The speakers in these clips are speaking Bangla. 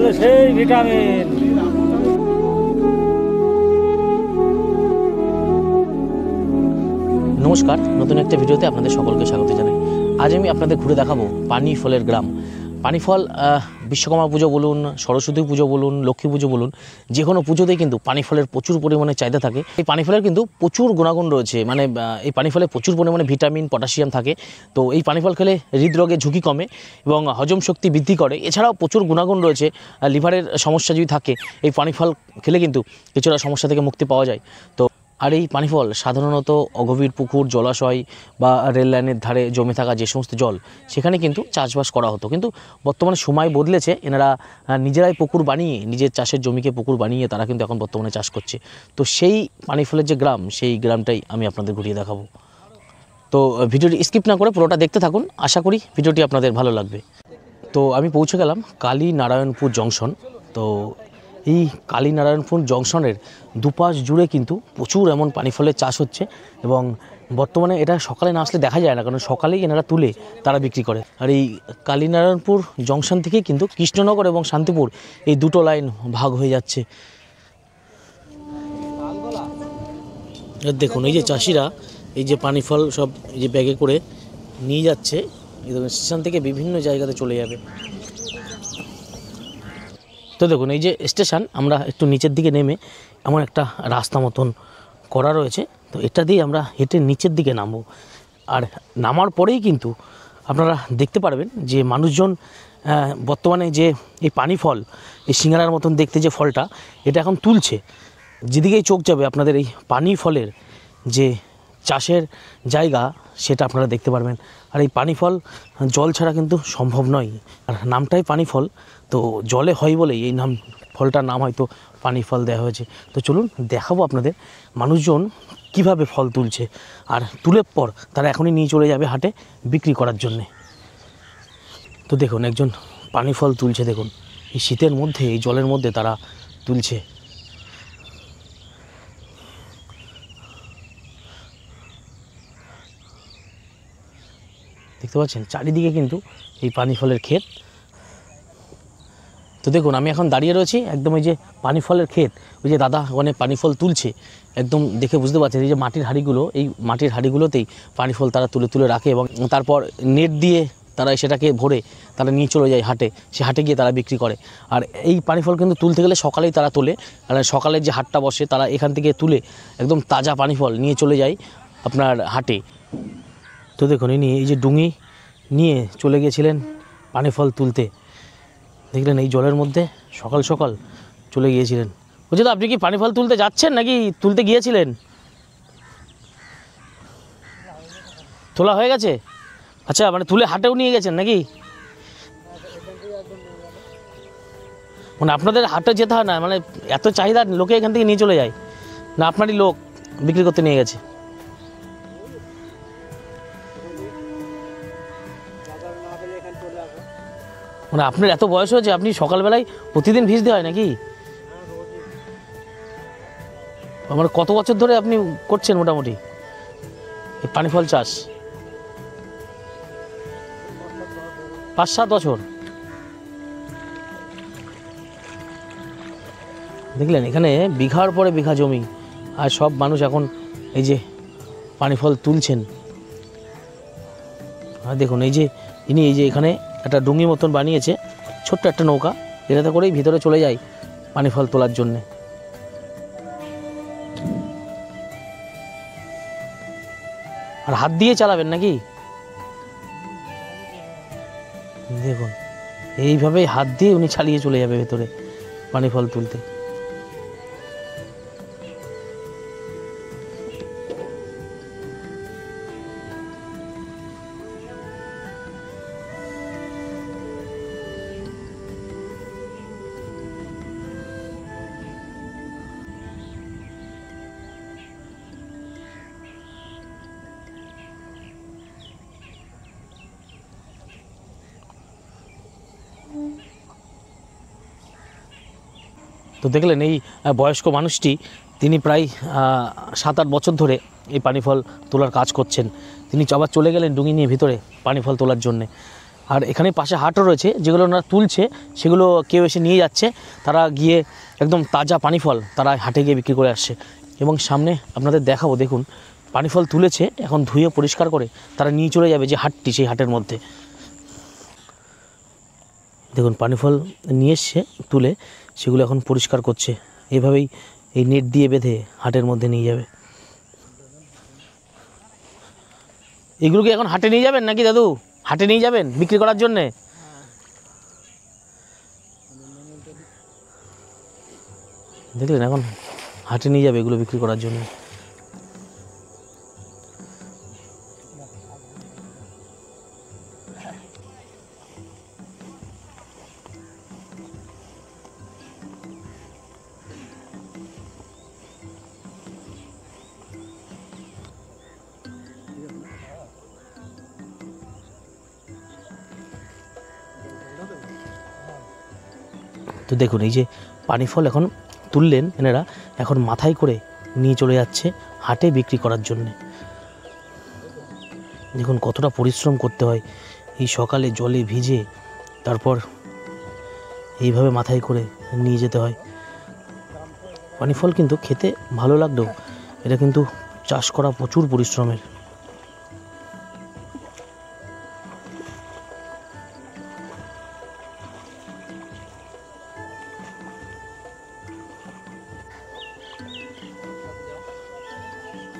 জলে সেই ভিটামিন। নমস্কার, নতুন একটা ভিডিওতে আপনাদের সকলকে স্বাগত জানাই। আজ আমি আপনাদের ঘুরে দেখাবো পানি ফলের গ্রাম। পানি ফল বিশ্বকর্মা পুজো বলুন, সরস্বতী পুজো বলুন, লক্ষ্মী পুজো বলুন, যে কোনো পুজোতেই কিন্তু পানি ফলের প্রচুর পরিমাণে চাহিদা থাকে। এই পানি ফলের কিন্তু প্রচুর গুণাগুণ রয়েছে, মানে এই পানি ফলে প্রচুর পরিমাণে ভিটামিন, পটাশিয়াম থাকে। তো এই পানি ফল খেলে হৃদরোগের ঝুঁকি কমে এবং হজম শক্তি বৃদ্ধি করে। এছাড়াও প্রচুর গুণাগুণ রয়েছে। লিভারের সমস্যা যদি থাকে, এই পানি ফল খেলে কিন্তু কিছুটা সমস্যা থেকে মুক্তি পাওয়া যায়। তো আর এই পানি ফল সাধারণত অগভীর পুকুর, জলাশয় বা রেল লাইনের ধারে জমে থাকা যে সমস্ত জল, সেখানে কিন্তু চাষবাস করা হতো। কিন্তু বর্তমানে সময় বদলেছে, এনারা নিজেরাই পুকুর বানিয়ে, নিজের চাষের জমিকে পুকুর বানিয়ে তারা কিন্তু এখন বর্তমানে চাষ করছে। তো সেই পানি ফলের যে গ্রাম, সেই গ্রামটাই আমি আপনাদের ঘুরিয়ে দেখাবো। তো ভিডিওটি স্কিপ না করে পুরোটা দেখতে থাকুন, আশা করি ভিডিওটি আপনাদের ভালো লাগবে। তো আমি পৌঁছে গেলাম কালীনারায়ণপুর জংশন। তো এই কালীনারায়ণপুর জংশনের দুপাশ জুড়ে কিন্তু প্রচুর এমন পানি ফলের চাষ হচ্ছে এবং বর্তমানে এটা সকালে না আসলে দেখা যায় না, কারণ সকালেই এনারা তুলে তারা বিক্রি করে। আর এই কালীনারায়ণপুর জংশন থেকেই কিন্তু কৃষ্ণনগর এবং শান্তিপুর এই দুটো লাইন ভাগ হয়ে যাচ্ছে। দেখুন, এই যে চাষিরা এই যে পানি ফল সব এই যে ব্যাগে করে নিয়ে যাচ্ছে, স্টেশন থেকে বিভিন্ন জায়গাতে চলে যাবে। তো দেখুন, এই যে স্টেশন, আমরা একটু নিচের দিকে নেমে এমন একটা রাস্তা মতন করা রয়েছে, তো এটা দিয়ে আমরা হেঁটে নিচের দিকে নামবো। আর নামার পরেই কিন্তু আপনারা দেখতে পারবেন যে মানুষজন বর্তমানে যে এই পানি ফল, এই সিঙ্গারার মতন দেখতে যে ফলটা, এটা এখন তুলছে। যেদিকেই চোখ যাবে আপনাদের এই পানি ফলের যে চাষের জায়গা, সেটা আপনারা দেখতে পারবেন। আর এই পানি ফল জল ছাড়া কিন্তু সম্ভব নয়। আর নামটাই পানি ফল, তো জলে হয় বলেই এই নাম, ফলটার নাম হয়তো পানি ফল দেওয়া হয়েছে। তো চলুন দেখাবো আপনাদের মানুষজন কিভাবে ফল তুলছে, আর তুলে পর তারা এখনই নিয়ে চলে যাবে হাটে বিক্রি করার জন্যে। তো দেখুন, একজন পানি ফল তুলছে। দেখুন, এই শীতের মধ্যে, এই জলের মধ্যে তারা তুলছে। দেখতে পাচ্ছেন চারিদিকে কিন্তু এই পানি ফলের ক্ষেত। তো দেখুন, আমি এখন দাঁড়িয়ে রয়েছি একদম ওই যে পানি ফলের ক্ষেত, ওই যে দাদা ওখানে পানি ফল তুলছে, একদম দেখে বুঝতে পারছেন এই যে মাটির হাঁড়িগুলো, এই মাটির হাঁড়িগুলোতেই পানি ফল তারা তুলে তুলে রাখে এবং তারপর নেট দিয়ে তারা সেটাকে ভরে তারা নিয়ে চলে যায় হাটে। সে হাটে গিয়ে তারা বিক্রি করে। আর এই পানি ফল কিন্তু তুলতে গেলে সকালেই তারা তোলে, আর সকালের যে হাটটা বসে, তারা এখান থেকে তুলে একদম তাজা পানি ফল নিয়ে চলে যায় আপনার হাটে। তো দেখুন, ইনি এই যে ডুঙি নিয়ে চলে গিয়েছিলেন পানি ফল তুলতে। দেখলেন এই জলের মধ্যে সকাল সকাল চলে গিয়েছিলেন। বলছি, তো আপনি কি পানি ফল তুলতে যাচ্ছেন নাকি তুলতে গিয়েছিলেন? তোলা হয়ে গেছে? আচ্ছা, মানে তুলে হাটেও নিয়ে গেছেন নাকি? মানে আপনাদের হাটে যেতে হয় না, মানে এত চাহিদা, লোকে এখান থেকে নিয়ে চলে যায় না? আপনারই লোক বিক্রি করতে নিয়ে গেছে? মানে আপনার এত বয়স হয়েছে, আপনি সকালবেলায় প্রতিদিন ভিজতে হয় নাকি? মানে কত বছর ধরে আপনি করছেন মোটামুটি এই পানি ফল চাষ? 5-7 বছর। দেখলেন, এখানে বিঘার পরে বিঘা জমি, আর সব মানুষ এখন এই যে পানি ফল তুলছেন। আর দেখুন, এই যে ইনি এই যে এখানে একটা ডুঙি মতন বানিয়েছে, ছোট্ট একটা নৌকা, এটাতে করেই ভিতরে চলে যায় পানি ফল তোলার জন্যে। আর হাত দিয়ে চালাবেন নাকি? দেখুন, এইভাবেই হাত দিয়ে উনি চালিয়ে চলে যাবে ভেতরে পানি ফল তুলতে। তো দেখলেন, এই বয়স্ক মানুষটি, তিনি প্রায় 7-8 বছর ধরে এই পানি ফল তোলার কাজ করছেন। তিনি আবার চলে গেলেন ডুঙি নিয়ে ভিতরে পানি ফল তোলার জন্যে। আর এখানে পাশে হাটও রয়েছে, যেগুলো ওনারা তুলছে সেগুলো কেউ এসে নিয়ে যাচ্ছে, তারা গিয়ে একদম তাজা পানি ফল তারা হাটে গিয়ে বিক্রি করে আসছে। এবং সামনে আপনাদের দেখাবো, দেখুন পানি ফল তুলেছে, এখন ধুয়ে পরিষ্কার করে তারা নিয়ে চলে যাবে যে হাটটি, সেই হাটের মধ্যে। দেখুন পানি ফল নিয়ে এসছে তুলে, সেগুলো এখন পরিষ্কার করছে, এভাবেই এই নেট দিয়ে বেঁধে হাটের মধ্যে নিয়ে যাবে। এগুলোকে এখন হাটে নিয়ে যাবেন নাকি দাদু? হাটে নিয়ে যাবেন বিক্রি করার জন্যে? দেখলেন, এখন হাটে নিয়ে যাবে এগুলো বিক্রি করার জন্য। তো দেখুন এই যে পানি ফল এখন তুললেন এনারা, এখন মাথায় করে নিয়ে চলে যাচ্ছে হাটে বিক্রি করার জন্যে। দেখুন কতটা পরিশ্রম করতে হয়, এই সকালে জলে ভিজে তারপর এইভাবে মাথায় করে নিয়ে যেতে হয়। পানি ফল কিন্তু খেতে ভালো লাগলেও এটা কিন্তু চাষ করা প্রচুর পরিশ্রমের।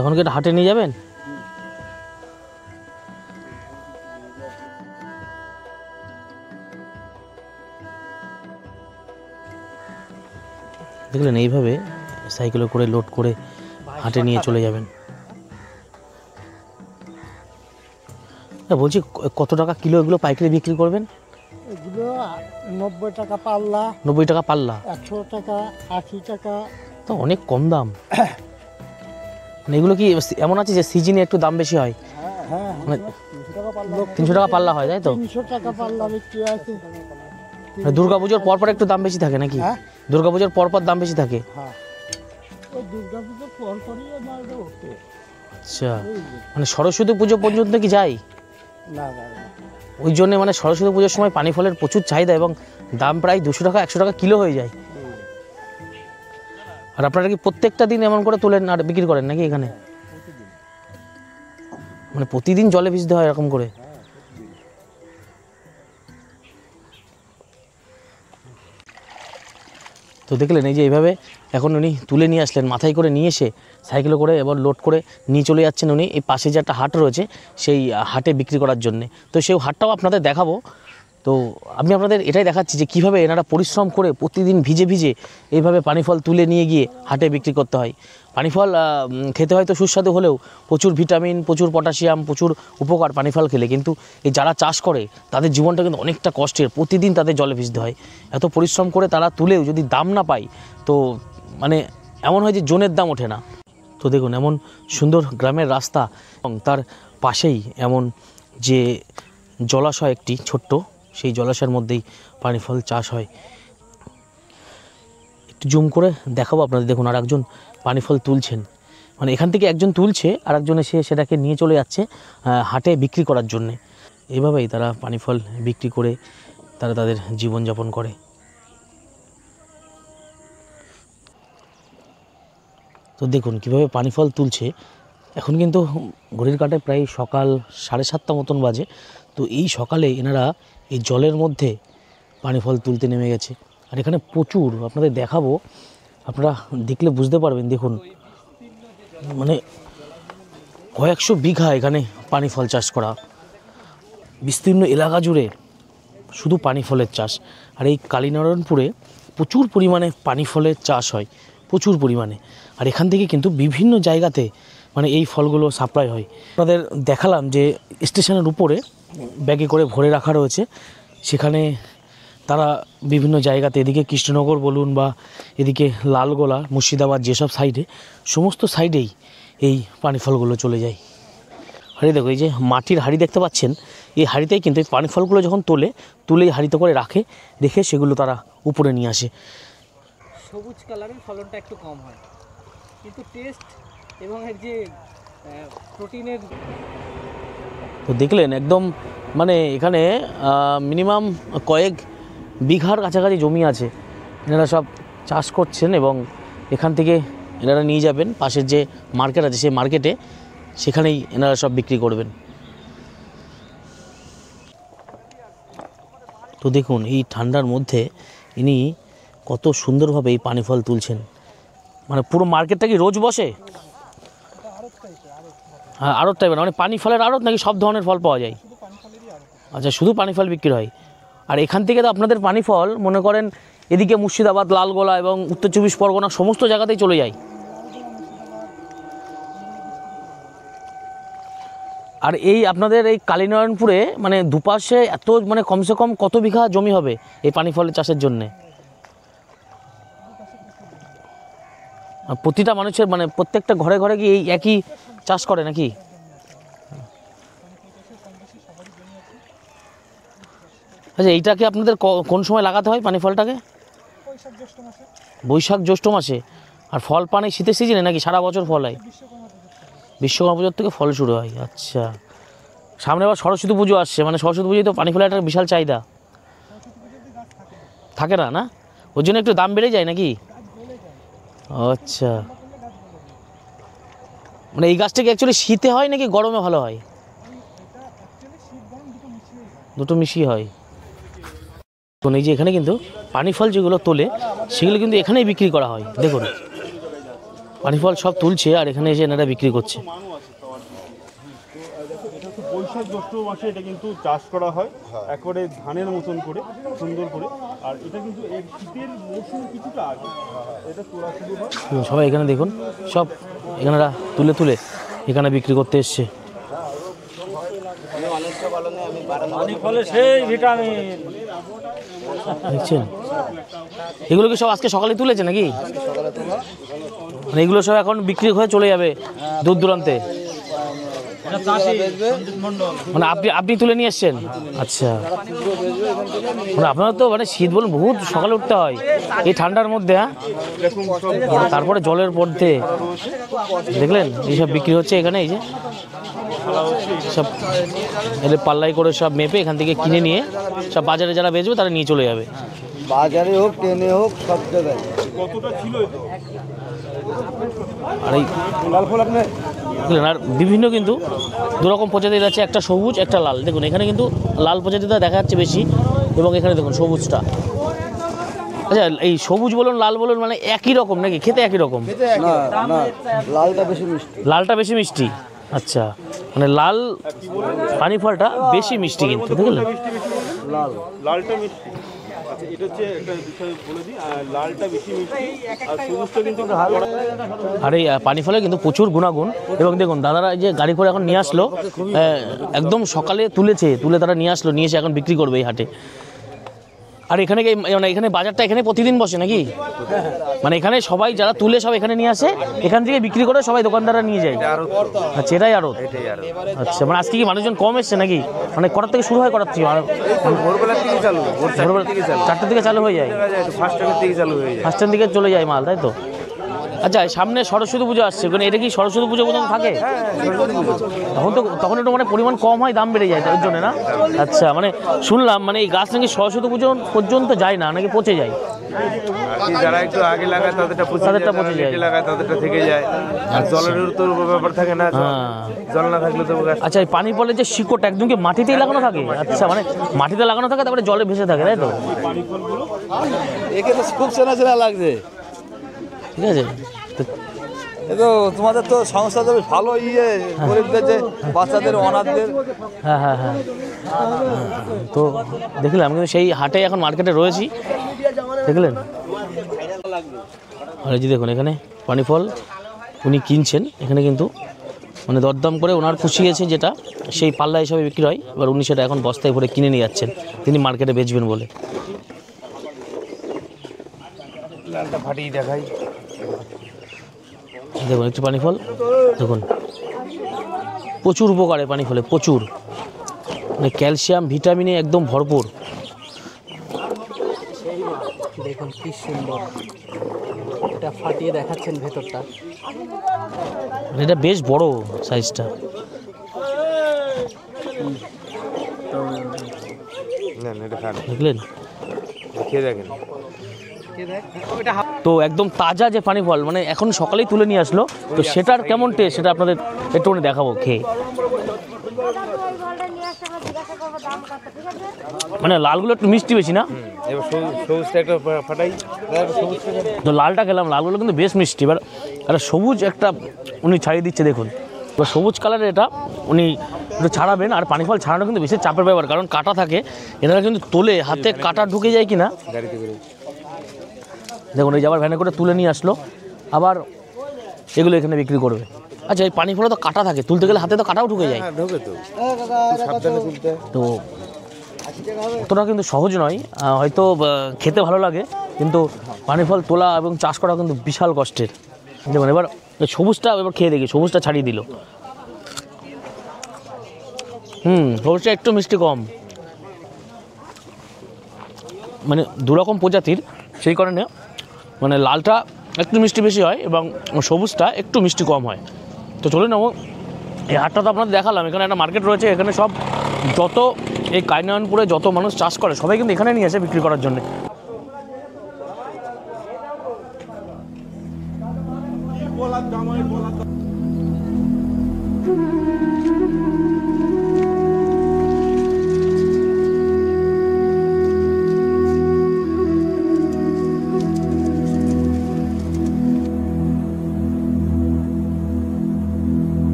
এখন কি এটা হাটে নিয়ে যাবেন? দেখলেন, এইভাবে সাইকেলে করে লোড করে হাটে নিয়ে চলে যাবেন। বলছি কত টাকা কিলো এগুলো পাইকারি বিক্রি করবেন? এগুলো 90 টাকা পাল্লা। 90 টাকা পাল্লা? 100 টাকা, 80 টাকা। তো অনেক কম দাম। মানে এগুলো কি এমন আছে যে সিজনে একটু দাম বেশি হয়? হ্যাঁ, মানে 300 টাকা 300 টাকা পাল্লা। পাল্লা হয়, তাই তো? 300 টাকা পাল্লা বিক্রি আছে। দুর্গাপুজোর পরপর একটু দাম বেশি থাকে নাকি? হ্যাঁ? দুর্গাপুজোর পরপর দাম বেশি থাকে? হ্যাঁ, ওই দুর্গাপুজোর পরপরই মালটা ওঠে। আচ্ছা, মানে সরস্বতী পুজো পর্যন্ত কি যায়? না না না, ওই জন্যে মানে সরস্বতী পুজোর সময় পানি ফলের প্রচুর চাহিদা এবং দাম প্রায় 200 টাকা 100 টাকা কিলো হয়ে যায়। আর আপনারা কি প্রত্যেকটা দিন এমন করে তোলেন আর বিক্রি করেন নাকি এখানে? মানে প্রতিদিন জলে ভিজতে হয় এরকম করে? তো দেখলেন এই যে এইভাবে এখন উনি তুলে নিয়ে আসলেন, মাথায় করে নিয়ে এসে সাইকেলে করে এবার লোড করে নিয়ে চলে যাচ্ছেন উনি এই পাশে যে একটা হাট রয়েছে সেই হাটে বিক্রি করার জন্যে। তো সেই হাটটাও আপনাদের দেখাবো। তো আমি আপনাদের এটাই দেখাচ্ছি যে কীভাবে এনারা পরিশ্রম করে প্রতিদিন ভিজে ভিজে এইভাবে পানি ফল তুলে নিয়ে গিয়ে হাটে বিক্রি করতে হয়। পানি ফল খেতে হয়তো সুস্বাদু হলেও প্রচুর ভিটামিন, প্রচুর পটাশিয়াম, প্রচুর উপকার পানি ফল খেলে, কিন্তু এই যারা চাষ করে তাদের জীবনটা কিন্তু অনেকটা কষ্টের, প্রতিদিন তাদের জলে ভিজতে হয়। এত পরিশ্রম করে তারা তুলেও যদি দাম না পায় তো মানে এমন হয় যে জনের দাম ওঠে না। তো দেখুন এমন সুন্দর গ্রামের রাস্তা এবং তার পাশেই এমন যে জলাশয় একটি ছোট্ট, সেই জলাশয়ের মধ্যেই পানি ফল চাষ হয়। একটু জুম করে দেখাবো আপনাদের, দেখুন আর একজন পানি ফল তুলছেন, মানে এখান থেকে একজন তুলছে আর একজন এসে সেটাকে নিয়ে চলে যাচ্ছে হাটে বিক্রি করার জন্যে। এভাবেই তারা পানি ফল বিক্রি করে তারা তাদের জীবনযাপন করে। তো দেখুন কীভাবে পানি ফল তুলছে। এখন কিন্তু ঘড়ির কাঁটায় প্রায় সকাল 7:30 মতন বাজে। তো এই সকালে এনারা এই জলের মধ্যে পানি ফল তুলতে নেমে গেছে। আর এখানে প্রচুর, আপনাদের দেখাবো, আপনারা দেখলে বুঝতে পারবেন। দেখুন মানে কয়েকশো বিঘা এখানে পানি ফল চাষ করা, বিস্তীর্ণ এলাকা জুড়ে শুধু পানি ফলের চাষ। আর এই কালীনারায়ণপুরে প্রচুর পরিমাণে পানি ফলের চাষ হয়, প্রচুর পরিমাণে। আর এখান থেকে কিন্তু বিভিন্ন জায়গাতে মানে এই ফলগুলো সাপ্লাই হয়। আপনাদের দেখালাম যে স্টেশনের উপরে ব্যাগে করে ভরে রাখা রয়েছে, সেখানে তারা বিভিন্ন জায়গাতে, এদিকে কৃষ্ণনগর বলুন বা এদিকে লালগোলা, মুর্শিদাবাদ, যেসব সাইডে, সমস্ত সাইডেই এই পানি ফলগুলো চলে যায়। আর এই দেখো এই যে মাটির হাঁড়ি দেখতে পাচ্ছেন, এই হাঁড়িতেই কিন্তু এই পানি ফলগুলো যখন তুলে হাঁড়িতে করে রেখে সেগুলো তারা উপরে নিয়ে আসে। সবুজ কালারের ফলনটা একটু কম হয়, কিন্তু টেস্ট এবং এর যে প্রোটিনের তো দেখলেন একদম মানে এখানে মিনিমাম কয়েক বিঘার কাছাকাছি জমি আছে, এনারা সব চাষ করছেন এবং এখান থেকে এনারা নিয়ে যাবেন পাশের যে মার্কেট আছে সেই মার্কেটে, সেখানেই এনারা সব বিক্রি করবেন। তো দেখুন এই ঠান্ডার মধ্যে ইনি কত সুন্দরভাবে এই পানি ফল তুলছেন। মানে পুরো মার্কেটটা কি রোজ বসে? হ্যাঁ, আড়ত টাইপের, মানে পানি ফলের আড়ত নাকি সব ধরনের ফল পাওয়া যায়? আচ্ছা, শুধু পানি ফল বিক্রি হয়। আর এখান থেকে তো আপনাদের পানি ফল মনে করেন এদিকে মুর্শিদাবাদ, লালগোলা এবং উত্তর 24 পরগনা সমস্ত জায়গাতেই চলে যায়। আর এই আপনাদের এই কালীনারায়ণপুরে মানে দুপাশে এত মানে কমসে কম কত বিঘা জমি হবে এই পানি ফলের চাষের জন্যে? প্রতিটা মানুষের মানে প্রত্যেকটা ঘরে ঘরে কি এই একই চাষ করে নাকি? আচ্ছা, এইটাকে আপনাদের কোন সময় লাগাতে হয় পানি ফলটাকে? বৈশাখ জ্যৈষ্ঠ মাসে। আর ফল পান এই শীতের সিজনে নাকি সারা বছর ফল হয়? বিশ্বকর্মা পুজোর থেকে ফল শুরু হয়। আচ্ছা, সামনে আবার সরস্বতী পুজো আসছে, মানে সরস্বতী পুজোয় তো পানি ফলের একটা বিশাল চাহিদা থাকে না, না ওর জন্য একটু দাম বেড়ে যায় নাকি? আচ্ছা, মানে এই গাছটাকে অ্যাকচুয়ালি শীতে হয় নাকি গরমে ভালো হয়? দুটো মিশিয়ে হয়। দেখুন এই যে এখানে কিন্তু পানি ফল যেগুলো তোলে সেগুলো কিন্তু এখানেই বিক্রি করা হয়। দেখুন পানি ফল সব তুলছে আর এখানে এসে এনারা বিক্রি করছে। বৈশাখ জ্যৈষ্ঠ মাসে এটা কিন্তু চাষ করা হয় একবারে ধানের মতন করে সুন্দর করে। আর এটা কিন্তু শীতের মৌসুম কিছুটা আগে এটা তোলা শুরু হয়। সবাই এখানে দেখুন সব এখানেরা তুলে তুলে এখানে বিক্রি করতে এসছে। দেখছেন এগুলো কি সব আজকে সকালে তুলেছে নাকি? মানে এগুলো সব এখন বিক্রি হয়ে চলে যাবে দূর দূরান্তে? মানে আপনি তুলে নিয়ে এসছেন? আচ্ছা, মানে আপনারা তো মানে শীত বলুন বহুত সকালে উঠতে হয় এই ঠান্ডার মধ্যে। হ্যাঁ, তারপরে জলের মধ্যে দেখলেন এইসব বিক্রি হচ্ছে এখানে। এই যে সব এদের পাল্লাই করে সব মেপে এখান থেকে কিনে নিয়ে সব বাজারে যারা বেচবে তারা নিয়ে চলে যাবে। বাজারে হোক ট্রেনে হোক সব জায়গায়। আর এই লাল ফল আপনি দেখলেন, আর বিভিন্ন কিন্তু দুরকম প্রজাতির আছে, একটা সবুজ একটা লাল। দেখুন এখানে কিন্তু লাল প্রজাতিটা দেখা যাচ্ছে বেশি এবং এখানে দেখুন সবুজটা। আচ্ছা, এই সবুজ বলুন লাল বলুন মানে একই রকম নাকি? খেতে একই রকম? না না, লালটা বেশি মিষ্টি। লালটা বেশি মিষ্টি। আচ্ছা, মানে লাল পানি ফলটা বেশি মিষ্টি কিন্তু দেখলেন? লালটা মিষ্টি। আচ্ছা, এটা হচ্ছে একটা বিষয় বলে দিই, লালটা বেশি মিষ্টি আর সবুজটা কিন্তু হালকা। আর এই পানি ফলে কিন্তু প্রচুর গুণাগুণ। এবং দেখুন দাদারা যে গাড়ি করে এখন নিয়ে আসলো, একদম সকালে তুলে তারা নিয়ে আসলো, নিয়ে এসে এখন বিক্রি করবে এই হাটে। আর এখানে মানে এখানে বাজারটা এখানে প্রতিদিন বসে নাকি? মানে এখানে সবাই যারা তুলে সব এখানে নিয়ে আসে, এখান থেকে বিক্রি করে সবাই দোকানদাররা নিয়ে যায়। আচ্ছা, এটাই আরো। আচ্ছা, মানে আজকে কি মানুষজন কম এসছে নাকি? মানে কটার থেকে শুরু হয়? কটার থেকে? ভোরবেলার থেকে চালু, ভোর 4টার থেকে চালু হয়ে যায়, 5টার থেকে চালু হয়ে যায়। 5টার দিকে চলে যায় মাল, তাই তো? আচ্ছা, সামনে সরস্বতী পুজো আসছে, মানে এটা কি সরস্বতী পুজো পর্যন্ত থাকে? তখন একটু মানে পরিমাণ কম হয়, দাম বেড়ে যায় তার জন্য না? আচ্ছা, মানে শুনলাম মানে এই গাছ নাকি সরস্বতী পুজো পর্যন্ত যায় না, নাকি পচে যায়? যারা একটু আগে লাগায় তাদেরটা পচে যায়, লাগায় তাদেরটা থেকে যায়। আর জলের তো ব্যাপার থাকে না, জল না থাকলে তো গাছ। আচ্ছা, এই পানি ফলের যে শিকড়টা একদম কি মাটিতেই লাগানো থাকে? আচ্ছা, মানে মাটিতে লাগানো থাকে তারপরে জলে ভেসে থাকে, তাই তো? একে তো খুব চেনা চেনা লাগছে। ঠিক আছে, তো তোমাদের তো সংস্থা তো ভালো গরিবদের যে বাচ্চাদের অনাথদের। হ্যাঁ হ্যাঁ হ্যাঁ, তো দেখলাম কিন্তু সেই হাটে এখন মার্কেটে রয়েছি, দেখলেন? আর এই যে দেখুন এখানে পানি ফল উনি কিনছেন, এখানে কিন্তু মানে দরদাম করে ওনার পুষিয়েছে যেটা সেই পাল্লা হিসাবে বিক্রি হয়। এবার উনি সেটা এখন বস্তায় ভরে কিনে নিয়ে যাচ্ছেন তিনি মার্কেটে বেচবেন বলে। লালটা ফাটিয়ে দেখাই। দেখুন একটু পানি ফল দেখুন, প্রচুর উপকারে পানি ফলে, প্রচুর মানে ক্যালসিয়াম ভিটামিনে একদম ভরপুর। দেখুন কি সুন্দর, এটা ফাটিয়ে দেখাচ্ছেন ভেতরটা। এটা বেশ বড় সাইজটা। খান, এটা খান, দেখলেন খেয়ে দেখেন। তো একদম তাজা যে পানি ফল, মানে এখন সকালেই তুলে নিয়ে আসলো, তো সেটার কেমন টেস্ট সেটা আপনাদের একটুখানি দেখাবো খেয়ে। মানে লালগুলো একটু মিষ্টি বেশি না? এবার সবুজটা একটা ফাটাই, সবুজটা তো লালটা খেলাম, লালগুলো কিন্তু বেশ মিষ্টি। এবার একটা সবুজ একটা উনি ছাড়িয়ে দিচ্ছে দেখুন, এবার সবুজ কালারের এটা উনি একটু ছাড়াবেন। আর পানি ফল ছাড়ানো কিন্তু বেশি চাপের ব্যাপার, কারণ কাটা থাকে, এনারা কিন্তু তোলে হাতে কাটা ঢুকে যায় কি না। গাড়িতে করে দেখুন এই যে আবার ভ্যানে করে তুলে নিয়ে আসলো, আবার এগুলো এখানে বিক্রি করবে। আচ্ছা এই পানি ফলে তো কাটা থাকে, তুলতে গেলে হাতে তো কাটাও ঢুকে যায়। হ্যাঁ ঢোকে তো, সাবধানে তুলতে। তো অতটা কিন্তু সহজ নয়, হয়তো খেতে ভালো লাগে, কিন্তু পানি ফল তোলা এবং চাষ করা কিন্তু বিশাল কষ্টের। দেখুন এবার সবুজটা এবার খেয়ে দেখি, সবুজটা ছাড়িয়ে দিল। সবুজটা একটু মিষ্টি কম, মানে দুরকম প্রজাতির, সেই কারণে মানে লালটা একটু মিষ্টি বেশি হয় এবং সবুজটা একটু মিষ্টি কম হয়। তো চলে নেবো, এই হাটটা তো আপনাদের দেখালাম, এখানে একটা মার্কেট রয়েছে, এখানে সব যত এই কাইনায়নপুরে যত মানুষ চাষ করে সবাই কিন্তু এখানে নিয়ে আসে বিক্রি করার জন্য।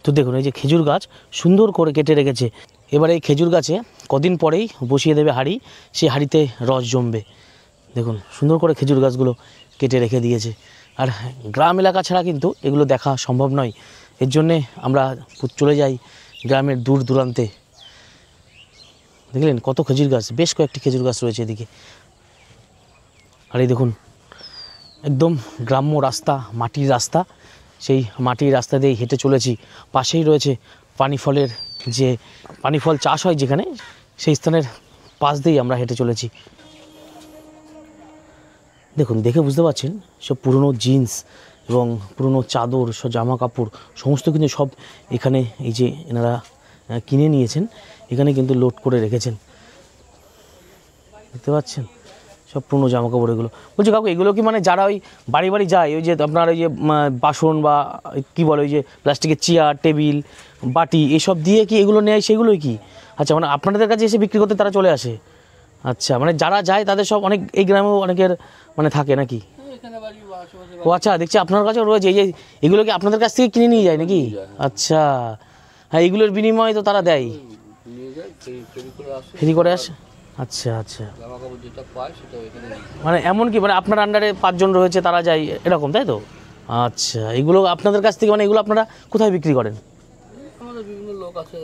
তো দেখুন এই যে খেজুর গাছ সুন্দর করে কেটে রেখেছে, এবার এই খেজুর গাছে কদিন পরেই বসিয়ে দেবে হাঁড়ি, সেই হাঁড়িতে রস জমবে। দেখুন সুন্দর করে খেজুর গাছগুলো কেটে রেখে দিয়েছে। আর গ্রাম এলাকা ছাড়া কিন্তু এগুলো দেখা সম্ভব নয়, এর জন্যে আমরা চলে যাই গ্রামের দূর দূরান্তে। দেখলেন কত খেজুর গাছ, বেশ কয়েকটি খেজুর গাছ রয়েছে এদিকে। আর এই দেখুন একদম গ্রাম্য রাস্তা, মাটির রাস্তা, সেই মাটির রাস্তা দিয়ে হেঁটে চলেছি। পাশেই রয়েছে পানি ফলের, যে পানি ফল চাষ হয় যেখানে, সেই স্থানের পাশ দিয়েই আমরা হেঁটে চলেছি। দেখুন দেখে বুঝতে পারছেন সব পুরনো জিন্স এবং পুরনো চাদর, সব জামা কাপড় সমস্ত কিন্তু সব এখানে এই যে এনারা কিনে নিয়েছেন, এখানে কিন্তু লোড করে রেখেছেন। দেখতে পাচ্ছেন সব পুরনো জামা কাপড় এগুলো। বলছি কাকু এগুলো কি মানে যারা ওই বাড়ি বাড়ি যায়, ওই যে আপনার ওই যে বাসন বা কী বলে ওই যে প্লাস্টিকের চেয়ার টেবিল বাটি এসব দিয়ে কি এগুলো নেয়, সেগুলোই কি? আচ্ছা মানে আপনাদের কাছে এসে বিক্রি করতে তারা চলে আসে? আচ্ছা মানে যারা যায় তাদের সব অনেক, এই গ্রামেও অনেকের মানে থাকে নাকি? ও আচ্ছা দেখছি আপনার কাছেও রয়েছে, এই যে এগুলো কি আপনাদের কাছ থেকে কিনে নিয়ে যায় নাকি? আচ্ছা হ্যাঁ, এগুলোর বিনিময়ে তো তারা দেয়, ফ্রি করে আসে। আচ্ছা আচ্ছা, মানে এমন কি মানে আপনার আন্ডারে 5 জন রয়েছে তারা যায় এরকম, তাই তো? আচ্ছা এগুলো আপনাদের কাছ থেকে মানে এগুলো আপনারা কোথায় বিক্রি করেন? আমাদের বিভিন্ন লোক আছে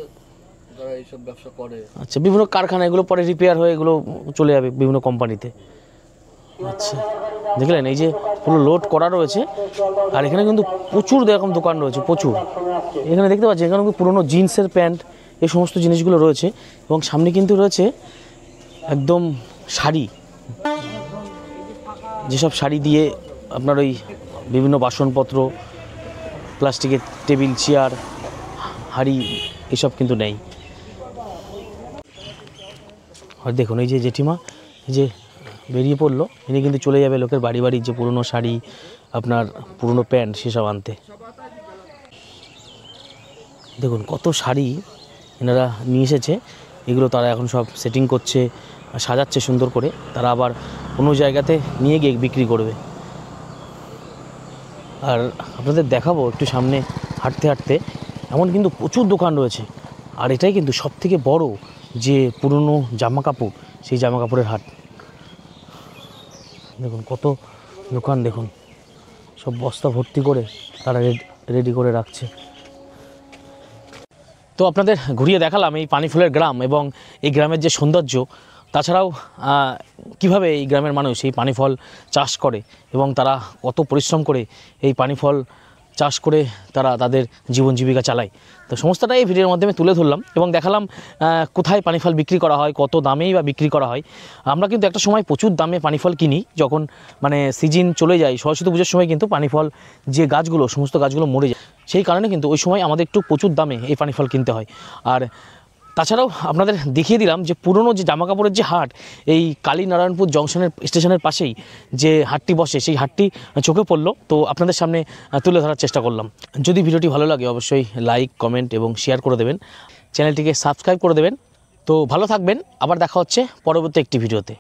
যারা এইসব ব্যবসা করে। আচ্ছা বিভিন্ন কারখানা, এগুলো পরে রিপেয়ার হয়ে এগুলো চলে যাবে বিভিন্ন কোম্পানিতে। আচ্ছা দেখলেন এই যে পুরো লোড করা রয়েছে, আর এখানে কিন্তু প্রচুর এরকম দোকান রয়েছে, প্রচুর। এখানে দেখতে পাচ্ছি এখানে কিন্তু পুরোনো জিন্সের প্যান্ট এই সমস্ত জিনিসগুলো রয়েছে, এবং সামনে কিন্তু রয়েছে একদম শাড়ি, যেসব শাড়ি দিয়ে আপনার ওই বিভিন্ন বাসনপত্র, প্লাস্টিকের টেবিল চেয়ার হাঁড়ি এসব কিন্তু নেই। আর দেখুন এই যে জেঠিমা এই যে বেরিয়ে পড়লো, ইনি কিন্তু চলে যাবে লোকের বাড়ি বাড়ি যে পুরনো শাড়ি, আপনার পুরনো প্যান্ট সেসব আনতে। দেখুন কত শাড়ি এনারা নিয়ে এসেছে, এগুলো তারা এখন সব সেটিং করছে, সাজাচ্ছে সুন্দর করে, তারা আবার অন্য জায়গাতে নিয়ে গিয়ে বিক্রি করবে। আর আপনাদের দেখাবো একটু সামনে হাঁটতে হাঁটতে, এমন কিন্তু প্রচুর দোকান রয়েছে। আর এটাই কিন্তু সবথেকে বড় যে পুরনো জামা কাপড়, সেই জামা কাপড়ের হাট। দেখুন কত দোকান, দেখুন সব বস্তা ভর্তি করে তারা রেডি করে রাখছে। তো আপনাদের ঘুরিয়ে দেখালাম এই পানি ফলের গ্রাম এবং এই গ্রামের যে সৌন্দর্য, তাছাড়াও কিভাবে এই গ্রামের মানুষ এই পানি ফল চাষ করে এবং তারা কত পরিশ্রম করে এই পানি ফল চাষ করে তারা তাদের জীবন জীবিকা চালায়। তো সমস্তটাই এই ভিডিওর মাধ্যমে তুলে ধরলাম এবং দেখালাম কোথায় পানি ফল বিক্রি করা হয়, কত দামেই বা বিক্রি করা হয়। আমরা কিন্তু একটা সময় প্রচুর দামে পানি ফল কিনি, যখন মানে সিজন চলে যায়, সরস্বতী পুজোর সময় কিন্তু পানি ফল যে গাছগুলো, সমস্ত গাছগুলো মরে যায়, সেই কারণে কিন্তু ওই সময় আমাদের একটু প্রচুর দামে এই পানি ফল কিনতে হয়। আর তাছাড়াও আপনাদের দেখিয়ে দিলাম যে পুরনো যে জামা কাপড়ের যে হাট, এই কালীনারায়ণপুর জংশনের স্টেশনের পাশেই যে হাটটি বসে, সেই হাটটি চোখে পড়লো, তো আপনাদের সামনে তুলে ধরার চেষ্টা করলাম। যদি ভিডিওটি ভালো লাগে অবশ্যই লাইক, কমেন্ট এবং শেয়ার করে দেবেন, চ্যানেলটিকে সাবস্ক্রাইব করে দেবেন। তো ভালো থাকবেন, আবার দেখা হচ্ছে পরবর্তী একটি ভিডিওতে।